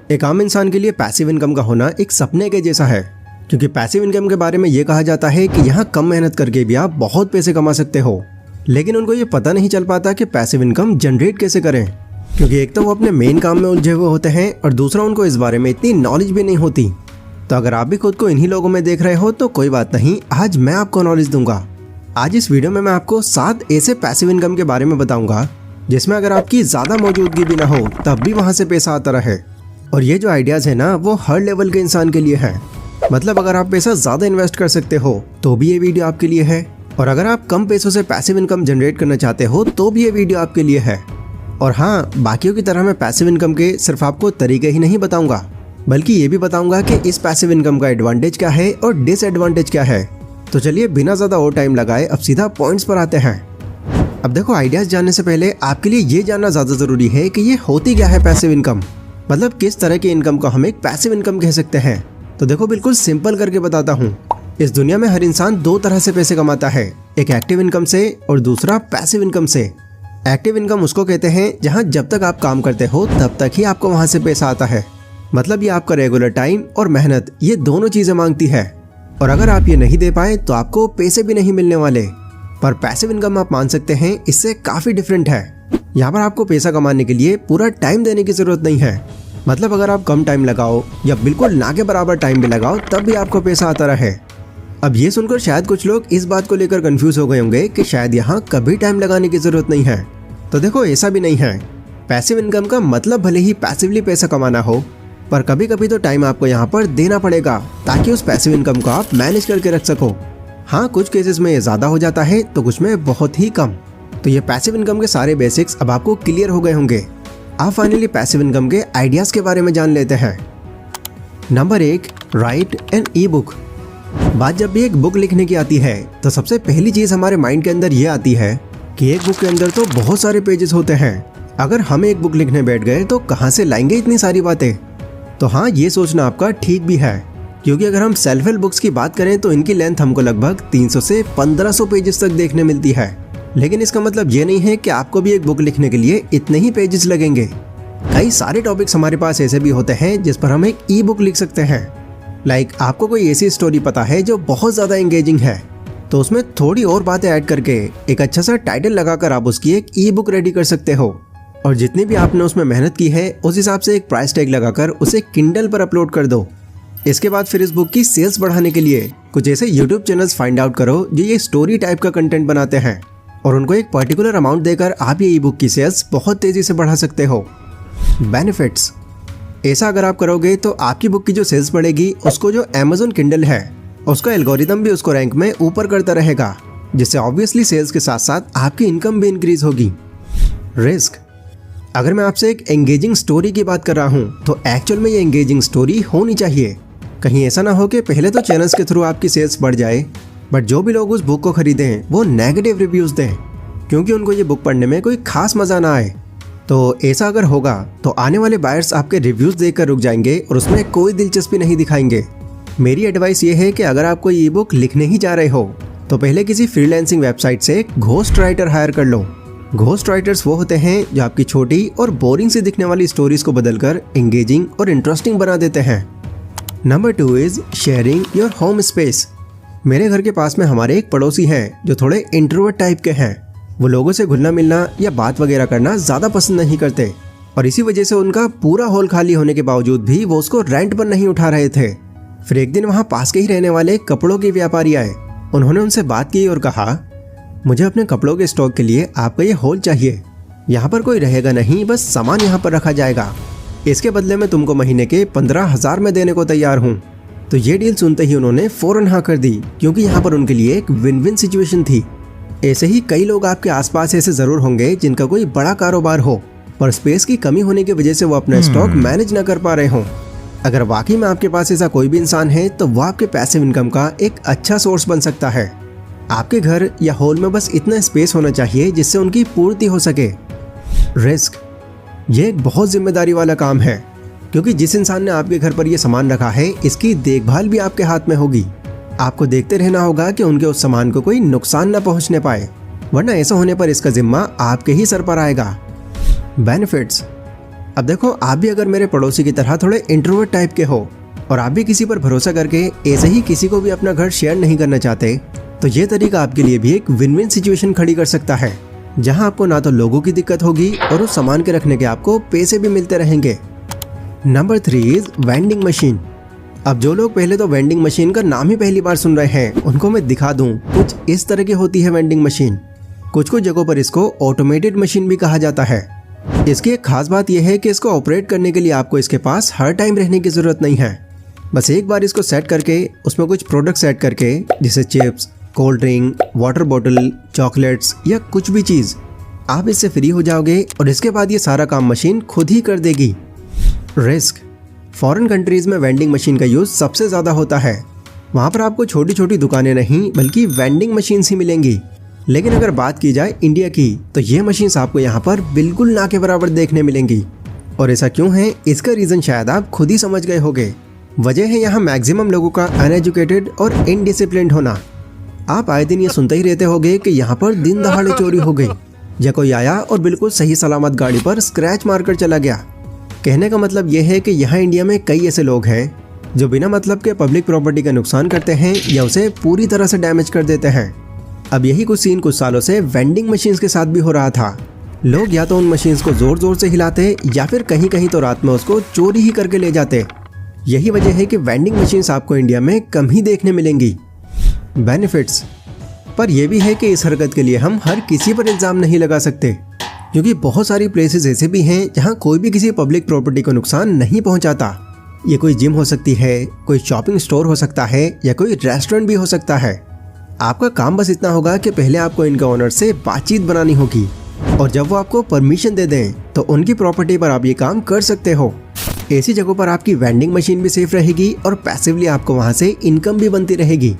एक आम इंसान के लिए पैसिव इनकम का होना एक सपने के जैसा है, क्योंकि पैसिव इनकम के बारे में ये कहा जाता है कि यहाँ कम मेहनत करके भी आप बहुत पैसे कमा सकते हो। लेकिन उनको ये पता नहीं चल पाता कि पैसिव इनकम जनरेट कैसे करें, क्योंकि एक तो वो अपने मेन काम में उलझे हुए होते हैं और दूसरा उनको इस बारे में इतनी नॉलेज भी नहीं होती। तो अगर आप भी खुद को इन्हीं लोगों में देख रहे हो तो कोई बात नहीं, आज मैं आपको नॉलेज दूंगा। आज इस वीडियो में मैं आपको 7 ऐसे पैसिव इनकम के बारे में बताऊंगा जिसमें अगर आपकी ज़्यादा मौजूदगी भी ना हो तब भी वहाँ से पैसा आता रहे। और ये जो आइडियाज़ है ना, वो हर लेवल के इंसान के लिए है। मतलब अगर आप पैसा ज़्यादा इन्वेस्ट कर सकते हो तो भी ये वीडियो आपके लिए है, और अगर आप कम पैसों से पैसिव इनकम जनरेट करना चाहते हो तो भी ये वीडियो आपके लिए है। और हाँ, बाकियों की तरह मैं पैसिव इनकम के सिर्फ आपको तरीके ही नहीं बताऊंगा, बल्कि ये भी बताऊंगा कि इस पैसिव इनकम का एडवांटेज क्या है और डिसएडवांटेज क्या है। तो चलिए बिना ज़्यादा और टाइम लगाए अब सीधा पॉइंट्स पर आते हैं। अब देखो, आइडियाज़ जानने से पहले आपके लिए ये जानना ज़्यादा ज़रूरी है कि ये होती क्या है पैसिव इनकम, मतलब किस तरह की इनकम को हम एक पैसिव इनकम कह सकते हैं। तो देखो, बिल्कुल सिंपल करके बताता हूँ। इस दुनिया में हर इंसान 2 तरह से पैसे कमाता है, एक एक्टिव इनकम से और दूसरा पैसिव इनकम से। एक्टिव इनकम उसको कहते हैं जहाँ जब तक आप काम करते हो तब तक ही आपको वहाँ से पैसा आता है। मतलब ये आपका रेगुलर टाइम और मेहनत, ये दोनों चीज़ें मांगती है, और अगर आप ये नहीं दे पाए तो आपको पैसे भी नहीं मिलने वाले। पर पैसिव इनकम आप मान सकते हैं इससे काफ़ी डिफरेंट है। यहाँ पर आपको पैसा कमाने के लिए पूरा टाइम देने की ज़रूरत नहीं है। मतलब अगर आप कम टाइम लगाओ या बिल्कुल ना के बराबर टाइम भी लगाओ तब भी आपको पैसा आता रहे। अब ये सुनकर शायद कुछ लोग इस बात को लेकर कंफ्यूज हो गए होंगे कि शायद यहाँ कभी टाइम लगाने की ज़रूरत नहीं है। तो देखो, ऐसा भी नहीं है। पैसिव इनकम का मतलब भले ही पैसिवली पैसा कमाना हो, पर कभी कभी तो टाइम आपको यहाँ पर देना पड़ेगा ताकि उस पैसिव इनकम को आप मैनेज करके रख सको। हाँ, कुछ केसेस में ये ज़्यादा हो जाता है तो कुछ में बहुत ही कम। तो ये पैसिव इनकम के सारे बेसिक्स अब आपको क्लियर हो गए होंगे। आप फाइनली पैसिव इनकम के आइडियाज़ के बारे में जान लेते हैं। Number 1, write an e book. बात जब भी एक बुक लिखने की आती है तो सबसे पहली चीज़ हमारे माइंड के अंदर ये आती है कि एक बुक के अंदर तो बहुत सारे पेजेस होते हैं। अगर हम एक बुक लिखने बैठ गए तो कहाँ से लाएंगे इतनी सारी बातें। तो हाँ, ये सोचना आपका ठीक भी है, क्योंकि अगर हम सेल्फ हेल्प बुक्स की बात करें तो इनकी लेंथ हमको लगभग 300 से 1500 पेजेस तक देखने मिलती है। लेकिन इसका मतलब ये नहीं है कि आपको भी एक बुक लिखने के लिए इतने ही पेजेस लगेंगे। कई सारे टॉपिक्स हमारे पास ऐसे भी होते हैं जिस पर हम एक ई बुक लिख सकते हैं। लाइक आपको कोई ऐसी स्टोरी पता है जो बहुत ज़्यादा एंगेजिंग है, तो उसमें थोड़ी और बातें ऐड करके एक अच्छा सा टाइटल लगाकर आप उसकी एक ई बुक रेडी कर सकते हो। और जितनी भी आपने उसमें मेहनत की है उस हिसाब से एक प्राइस टैग लगाकर उसे किंडल पर अपलोड कर दो। इसके बाद फिर इस बुक की सेल्स बढ़ाने के लिए कुछ ऐसे यूट्यूब चैनल्स फाइंड आउट करो जो ये स्टोरी टाइप का कंटेंट बनाते हैं, और उनको एक पर्टिकुलर अमाउंट देकर आप ये ई बुक की सेल्स बहुत तेज़ी से बढ़ा सकते हो। बेनिफिट्स, ऐसा अगर आप करोगे तो आपकी बुक की जो सेल्स बढ़ेगी उसको जो अमेज़न किंडल है उसका एल्गोरिदम भी उसको रैंक में ऊपर करता रहेगा, जिससे ऑब्वियसली सेल्स के साथ साथ आपकी इनकम भी इंक्रीज होगी। रिस्क, अगर मैं आपसे एक एंगेजिंग स्टोरी की बात कर रहा हूँ तो एक्चुअल में ये एंगेजिंग स्टोरी होनी चाहिए। कहीं ऐसा ना हो कि पहले तो चैनल्स के थ्रू आपकी सेल्स बढ़ जाए, बट जो भी लोग उस बुक को खरीदें वो नेगेटिव रिव्यूज़ दें, क्योंकि उनको ये बुक पढ़ने में कोई खास मज़ा ना आए। तो ऐसा अगर होगा तो आने वाले बायर्स आपके रिव्यूज़ देखकर रुक जाएंगे और उसमें कोई दिलचस्पी नहीं दिखाएंगे। मेरी एडवाइस ये है कि अगर आप कोई ई बुक लिखने ही जा रहे हो तो पहले किसी फ्रीलांसिंग वेबसाइट से एक घोस्ट राइटर हायर कर लो। घोस्ट राइटर्स वो होते हैं जो आपकी छोटी और बोरिंग से दिखने वाली स्टोरीज को बदलकर एंगेजिंग और इंटरेस्टिंग बना देते हैं। Number 2 is sharing your home space. मेरे घर के पास में हमारे एक पड़ोसी हैं जो थोड़े इंट्रोवर्ट टाइप के हैं। वो लोगों से घुलना मिलना या बात वगैरह करना ज़्यादा पसंद नहीं करते, और इसी वजह से उनका पूरा हॉल खाली होने के बावजूद भी वो उसको रेंट पर नहीं उठा रहे थे। फिर एक दिन वहाँ पास के ही रहने वाले कपड़ों के व्यापारी आए। उन्होंने उनसे बात की और कहा, मुझे अपने कपड़ों के स्टॉक के लिए आपका ये हॉल चाहिए। यहाँ पर कोई रहेगा नहीं, बस सामान यहाँ पर रखा जाएगा। इसके बदले में तुमको महीने के 15,000 में देने को तैयार हूँ। तो ये डील सुनते ही उन्होंने फ़ौरन हाँ कर दी, क्योंकि यहाँ पर उनके लिए एक विन विन सिचुएशन थी। ऐसे ही कई लोग आपके आसपास ऐसे ज़रूर होंगे जिनका कोई बड़ा कारोबार हो, पर स्पेस की कमी होने की वजह से वो अपना स्टॉक मैनेज न कर पा रहे हों। अगर वाकई में आपके पास ऐसा कोई भी इंसान है तो वो आपके पैसिव इनकम का एक अच्छा सोर्स बन सकता है। आपके घर या हॉल में बस इतना स्पेस होना चाहिए जिससे उनकी पूर्ति हो सके। रिस्क, ये एक बहुत जिम्मेदारी वाला काम है, क्योंकि जिस इंसान ने आपके घर पर यह सामान रखा है इसकी देखभाल भी आपके हाथ में होगी। आपको देखते रहना होगा कि उनके उस सामान को कोई नुकसान न पहुंचने पाए, वरना ऐसा होने पर इसका जिम्मा आपके ही सर पर आएगा। बेनिफिट्स, अब देखो, आप भी अगर मेरे पड़ोसी की तरह थोड़े इंट्रोवर्ट टाइप के हो और आप भी किसी पर भरोसा करके ऐसे ही किसी को भी अपना घर शेयर नहीं करना चाहते, तो ये तरीका आपके लिए भी एक विन विन सिचुएशन खड़ी कर सकता है, जहां आपको ना तो लोगों की दिक्कत होगी और उस सामान के रखने के आपको पैसे भी मिलते रहेंगे। Number 3 is vending machine. अब जो लोग पहले तो वेंडिंग मशीन का नाम ही पहली बार सुन रहे हैं, उनको मैं दिखा दूं कुछ इस तरह की होती है वेंडिंग मशीन। कुछ जगहों पर इसको ऑटोमेटेड मशीन भी कहा जाता है। इसकी एक खास बात यह है कि इसको ऑपरेट करने के लिए आपको इसके पास हर टाइम रहने की जरूरत नहीं है। बस एक बार इसको सेट करके उसमें कुछ प्रोडक्ट सेट करके, जैसे chips, cold drink, water bottle, chocolates या कुछ भी चीज, आप इससे फ्री हो जाओगे और इसके बाद ये सारा काम मशीन खुद ही कर देगी। रिस्क। फॉरेन कंट्रीज में वेंडिंग मशीन का यूज सबसे ज्यादा होता है। वहाँ पर आपको छोटी छोटी दुकानें नहीं बल्कि वेंडिंग मशीन ही मिलेंगी। लेकिन अगर बात की जाए इंडिया की, तो ये मशीन्स आपको यहाँ पर बिल्कुल ना के बराबर देखने मिलेंगी। और ऐसा क्यों है, इसका रीजन शायद आप खुद ही समझ गए होंगे। वजह है यहाँ मैक्सिमम लोगों का अनएजुकेटेड और इनडिसिप्लिन्ड होना। आप आए दिन ये सुनते ही रहते होंगे कि यहाँ पर दिन दहाड़े चोरी हो गई, या कोई आया और बिल्कुल सही सलामत गाड़ी पर स्क्रैच मारकर चला गया। कहने का मतलब यह है कि यहाँ इंडिया में कई ऐसे लोग हैं जो बिना मतलब के पब्लिक प्रॉपर्टी का नुकसान करते हैं या उसे पूरी तरह से डैमेज कर देते हैं। अब यही कुछ सीन कुछ सालों से वेंडिंग मशीन्स के साथ भी हो रहा था। लोग या तो उन मशीन्स को जोर जोर से हिलाते या फिर कहीं कहीं तो रात में उसको चोरी ही करके ले जाते। यही वजह है कि वेंडिंग मशीन्स आपको इंडिया में कम ही देखने मिलेंगी। बेनिफिट्स। पर यह भी है कि इस हरकत के लिए हम हर किसी पर इल्ज़ाम नहीं लगा सकते, क्योंकि बहुत सारी प्लेसेस ऐसे भी हैं जहां कोई भी किसी पब्लिक प्रॉपर्टी को नुकसान नहीं पहुंचाता। ये कोई जिम हो सकती है, कोई शॉपिंग स्टोर हो सकता है या कोई रेस्टोरेंट भी हो सकता है। आपका काम बस इतना होगा कि पहले आपको इनके ओनर से बातचीत बनानी होगी और जब वो आपको परमिशन दे दें तो उनकी प्रॉपर्टी पर आप ये काम कर सकते हो। ऐसी जगहों पर आपकी वेंडिंग मशीन भी सेफ रहेगी और पैसिवली आपको वहां से इनकम भी बनती रहेगी।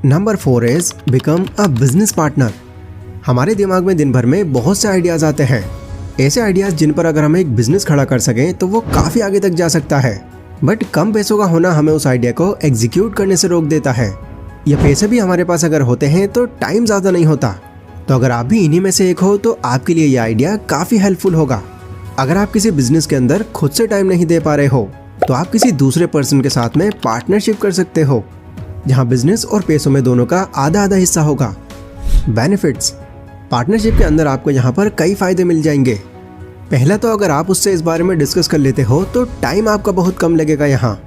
Number 4 is become a business partner. हमारे दिमाग में दिन भर में बहुत से आइडियाज आते हैं, ऐसे आइडियाज जिन पर अगर हम एक बिजनेस खड़ा कर सकें तो वो काफी आगे तक जा सकता है। बट कम पैसों का होना हमें उस आइडिया को एग्जीक्यूट करने से रोक देता है। ये पैसे भी हमारे पास अगर होते हैं तो टाइम ज्यादा नहीं होता। तो अगर आप भी इन्हीं में से एक हो तो आपके लिए ये आइडिया काफी हेल्पफुल होगा। अगर आप किसी बिजनेस के अंदर खुद से टाइम नहीं दे पा रहे हो तो आप किसी दूसरे पर्सन के साथ में पार्टनरशिप कर सकते हो, जहां बिजनेस और पैसों में दोनों का आधा आधा हिस्सा होगा। बेनिफिट्स। पार्टनरशिप के अंदर आपको यहाँ पर कई फायदे मिल जाएंगे। पहला तो अगर आप उससे इस बारे में डिस्कस कर लेते हो तो टाइम आपका बहुत कम लगेगा यहाँ।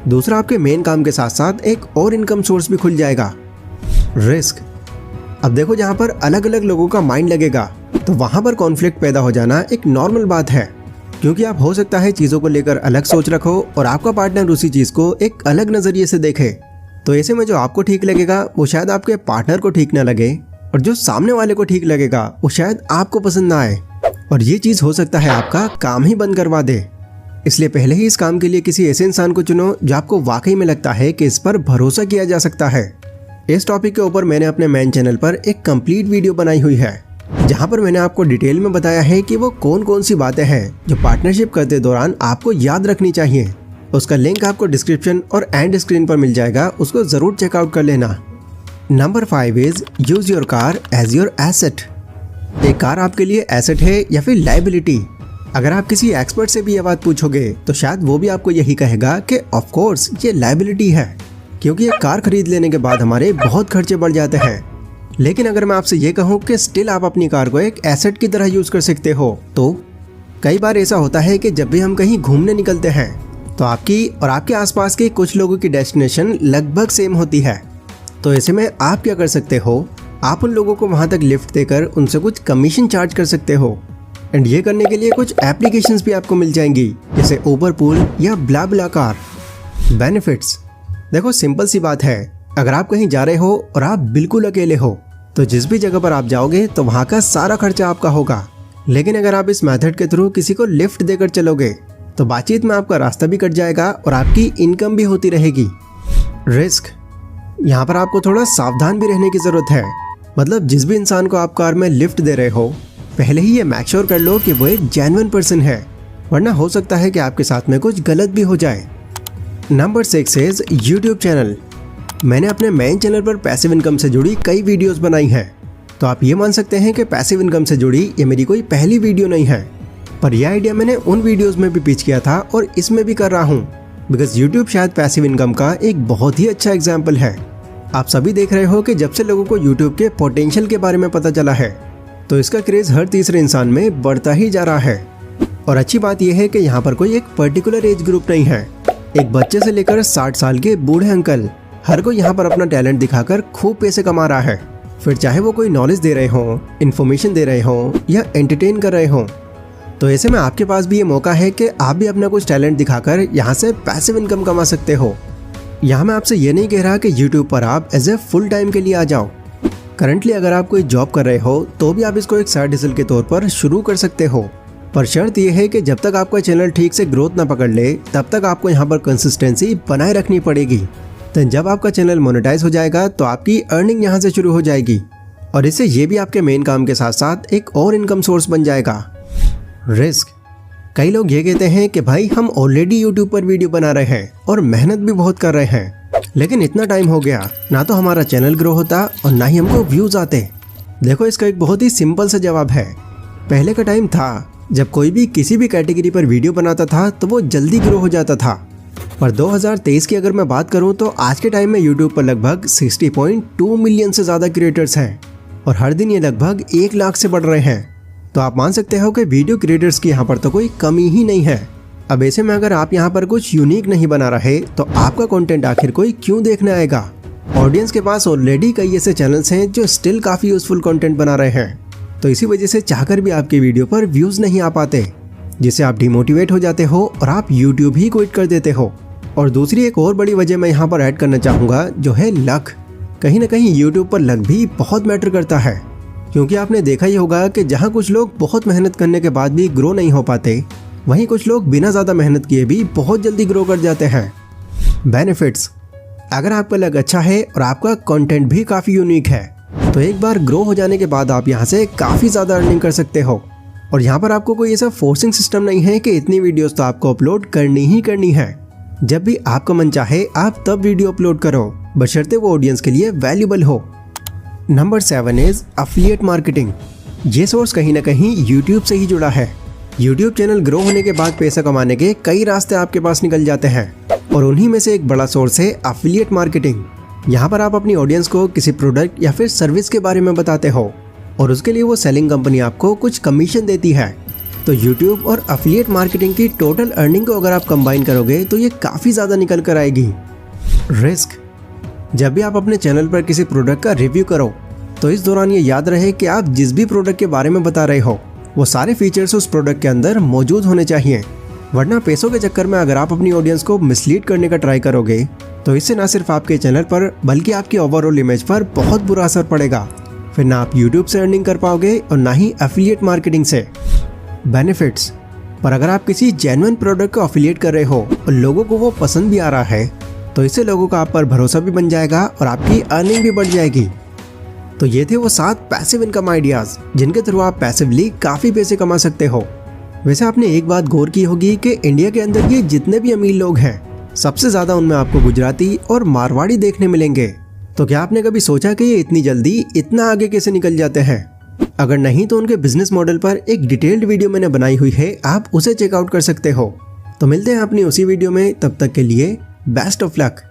दूसरा, आपके मेन काम के साथ साथ एक और इनकम सोर्स भी खुल जाएगा। रिस्क। अब देखो, जहाँ पर अलग अलग लोगों का माइंड लगेगा तो वहाँ पर कॉन्फ्लिक्ट पैदा हो जाना एक नॉर्मल बात है, क्योंकि आप हो सकता है चीज़ों को लेकर अलग सोच रखो और आपका पार्टनर उसी चीज़ को एक अलग नज़रिए से देखे। तो ऐसे में जो आपको ठीक लगेगा वो शायद आपके पार्टनर को ठीक ना लगे और जो सामने वाले को ठीक लगेगा वो शायद आपको पसंद ना आए, और ये चीज़ हो सकता है आपका काम ही बंद करवा दे। इसलिए पहले ही इस काम के लिए किसी ऐसे इंसान को चुनो जो आपको वाकई में लगता है कि इस पर भरोसा किया जा सकता है। इस टॉपिक के ऊपर मैंने अपने मेन चैनल पर एक कंप्लीट वीडियो बनाई हुई है, जहां पर मैंने आपको डिटेल में बताया है कि वो कौन कौन सी बातें हैं जो पार्टनरशिप करते दौरान आपको याद रखनी चाहिए। उसका लिंक आपको डिस्क्रिप्शन और एंड स्क्रीन पर मिल जाएगा, उसको जरूर चेकआउट कर लेना। Number 5 is use your car as your asset. एक कार आपके लिए एसेट है या फिर लाइबिलिटी? अगर आप किसी एक्सपर्ट से भी ये बात पूछोगे तो शायद वो भी आपको यही कहेगा कि ऑफ कोर्स ये लाइबिलिटी है, क्योंकि एक कार खरीद लेने के बाद हमारे बहुत खर्चे बढ़ जाते हैं। लेकिन अगर मैं आपसे ये कहूँ कि स्टिल आप अपनी कार को एक एसेट की तरह यूज कर सकते हो, तो कई बार ऐसा होता है कि जब भी हम कहीं घूमने निकलते हैं तो आपकी और आपके आसपास के कुछ लोगों की डेस्टिनेशन लगभग सेम होती है। तो ऐसे में आप क्या कर सकते हो, आप उन लोगों को वहां तक लिफ्ट देकर उनसे कुछ कमीशन चार्ज कर सकते हो। एंड ये करने के लिए कुछ एप्लीकेशंस भी आपको मिल जाएंगी, जैसे उबर पूल या ब्लाब्लाकार। बेनिफिट्स। देखो, सिंपल सी बात है, अगर आप कहीं जा रहे हो और आप बिल्कुल अकेले हो तो जिस भी जगह पर आप जाओगे तो वहाँ का सारा खर्चा आपका होगा। लेकिन अगर आप इस मेथड के थ्रू किसी को लिफ्ट देकर चलोगे तो बातचीत में आपका रास्ता भी कट जाएगा और आपकी इनकम भी होती रहेगी। रिस्क। यहाँ पर आपको थोड़ा सावधान भी रहने की जरूरत है। मतलब जिस भी इंसान को आप कार में लिफ्ट दे रहे हो, पहले ही ये मेक श्योर कर लो कि वो एक जेन्युइन पर्सन है, वरना हो सकता है कि आपके साथ में कुछ गलत भी हो जाए। Number 6 is YouTube channel. मैंने अपने मेन चैनल पर पैसिव इनकम से जुड़ी कई वीडियोस बनाई हैं, तो आप ये मान सकते हैं कि पैसिव इनकम से जुड़ी ये मेरी कोई पहली वीडियो नहीं है। पर यह आइडिया मैंने उन वीडियोस में भी पिच किया था और इसमें भी कर रहा हूँ, बिकॉज यूट्यूब शायद पैसिव इनकम का एक बहुत ही अच्छा एग्जाम्पल है। आप सभी देख रहे हो कि जब से लोगों को यूट्यूब के पोटेंशियल के बारे में पता चला है तो इसका क्रेज हर तीसरे इंसान में बढ़ता ही जा रहा है। और अच्छी बात यह है कि यहाँ पर कोई एक पर्टिकुलर एज ग्रुप नहीं है। एक बच्चे से लेकर 60 साल के बूढ़े अंकल हर कोई यहाँ पर अपना टैलेंट दिखाकर खूब पैसे कमा रहा है। फिर चाहे वो कोई नॉलेज दे रहे हो, इन्फॉर्मेशन दे रहे हो या एंटरटेन कर रहे हो। तो ऐसे में आपके पास भी ये मौका है कि आप भी अपना कुछ टैलेंट दिखाकर यहाँ से पैसिव इनकम कमा सकते हो। यहाँ मैं आपसे ये नहीं कह रहा कि यूट्यूब पर आप एज ए फुल टाइम के लिए आ जाओ। करंटली अगर आप कोई जॉब कर रहे हो तो भी आप इसको एक साइड हसल के तौर पर शुरू कर सकते हो, पर शर्त यह है कि जब तक आपका चैनल ठीक से ग्रोथ ना पकड़ ले तब तक आपको यहाँ पर कंसिस्टेंसी बनाए रखनी पड़ेगी। तो जब आपका चैनल मोनेटाइज हो जाएगा तो आपकी अर्निंग यहाँ से शुरू हो जाएगी और इससे ये भी आपके मेन काम के साथ साथ एक और इनकम सोर्स बन जाएगा। रिस्क। कई लोग ये कहते हैं कि भाई हम ऑलरेडी यूट्यूब पर वीडियो बना रहे हैं और मेहनत भी बहुत कर रहे हैं, लेकिन इतना टाइम हो गया ना तो हमारा चैनल ग्रो होता और ना ही हमको व्यूज आते। देखो इसका एक बहुत ही सिंपल सा जवाब है। पहले का टाइम था जब कोई भी किसी भी कैटेगरी पर वीडियो बनाता था तो वो जल्दी ग्रो हो जाता था, पर 2023 की अगर मैं बात करूं तो आज के टाइम में यूट्यूब पर लगभग 60.2 मिलियन से ज़्यादा क्रिएटर्स हैं और हर दिन ये लगभग 1 लाख से बढ़ रहे हैं। तो आप मान सकते हो कि वीडियो क्रिएटर्स की यहाँ पर तो कोई कमी ही नहीं है। अब ऐसे में अगर आप यहाँ पर कुछ यूनिक नहीं बना रहे तो आपका कंटेंट आखिर कोई क्यों देखने आएगा। ऑडियंस के पास ऑलरेडी कई ऐसे चैनल्स हैं जो स्टिल काफ़ी यूजफुल कंटेंट बना रहे हैं, तो इसी वजह से चाहकर भी आपकी वीडियो पर व्यूज़ नहीं आ पाते, जिससे आप डिमोटिवेट हो जाते हो और आप यूट्यूब ही क्विट कर देते हो। और दूसरी एक और बड़ी वजह मैं यहाँ पर ऐड करना चाहूँगा जो है लक। कहीं ना कहीं यूट्यूब पर लक भी बहुत मैटर करता है, क्योंकि आपने देखा ही होगा कि जहाँ कुछ लोग बहुत मेहनत करने के बाद भी ग्रो नहीं हो पाते, वहीं कुछ लोग बिना ज़्यादा मेहनत किए भी बहुत जल्दी ग्रो कर जाते हैं। बेनिफिट्स। अगर आपका लक अच्छा है और आपका कंटेंट भी काफ़ी यूनिक है तो एक बार ग्रो हो जाने के बाद आप यहाँ से काफ़ी ज़्यादा अर्निंग कर सकते हो। और यहाँ पर आपको कोई ऐसा फोर्सिंग सिस्टम नहीं है कि इतनी वीडियोस तो आपको अपलोड करनी ही करनी है। जब भी आपका मन चाहे आप तब वीडियो अपलोड करो, बशर्ते वो ऑडियंस के लिए वैल्यूबल हो। Number 7 is affiliate marketing. ये सोर्स कहीं ना कहीं यूट्यूब से ही जुड़ा है। यूट्यूब चैनल ग्रो होने के बाद पैसा कमाने के कई रास्ते आपके पास निकल जाते हैं और उन्हीं में से एक बड़ा सोर्स है अफिलिएट मार्केटिंग। यहाँ पर आप अपनी ऑडियंस को किसी प्रोडक्ट या फिर सर्विस के बारे में बताते हो और उसके लिए वो सेलिंग कंपनी आपको कुछ कमीशन देती है। तो यूट्यूब और अफिलिएट मार्केटिंग की टोटल अर्निंग को अगर आप कंबाइन करोगे तो ये काफ़ी ज़्यादा निकल कर आएगी। रिस्क। जब भी आप अपने चैनल पर किसी प्रोडक्ट का रिव्यू करो तो इस दौरान ये याद रहे कि आप जिस भी प्रोडक्ट के बारे में बता रहे हो वो सारे फीचर्स उस प्रोडक्ट के अंदर मौजूद होने चाहिए, वरना पैसों के चक्कर में अगर आप अपनी ऑडियंस को मिसलीड करने का ट्राई करोगे तो इससे ना सिर्फ आपके चैनल पर बल्कि आपकी ओवरऑल इमेज पर बहुत बुरा असर पड़ेगा। फिर ना आप यूट्यूब से अर्निंग कर पाओगे और ना ही अफिलिएट मार्केटिंग से। बेनिफिट्स। पर अगर आप किसी जेन्युइन प्रोडक्ट को अफिलिएट कर रहे हो और लोगों को वो पसंद भी आ रहा है तो इससे लोगों का आप पर भरोसा भी बन जाएगा और आपकी अर्निंग भी बढ़ जाएगी। तो ये थे वो 7 पैसिव इनकम आइडियाज जिनके थ्रू आप पैसिवली काफ़ी पैसे कमा सकते हो। वैसे आपने एक बात गौर की होगी कि इंडिया के अंदर ये जितने भी अमीर लोग हैं सबसे ज़्यादा उनमें आपको गुजराती और मारवाड़ी देखने मिलेंगे। तो क्या आपने कभी सोचा कि ये इतनी जल्दी इतना आगे कैसे निकल जाते हैं? अगर नहीं तो उनके बिजनेस मॉडल पर एक डिटेल्ड वीडियो मैंने बनाई हुई है, आप उसे चेकआउट कर सकते हो। तो मिलते हैं अपनी उसी वीडियो में, तब तक के लिए बेस्ट ऑफ लक।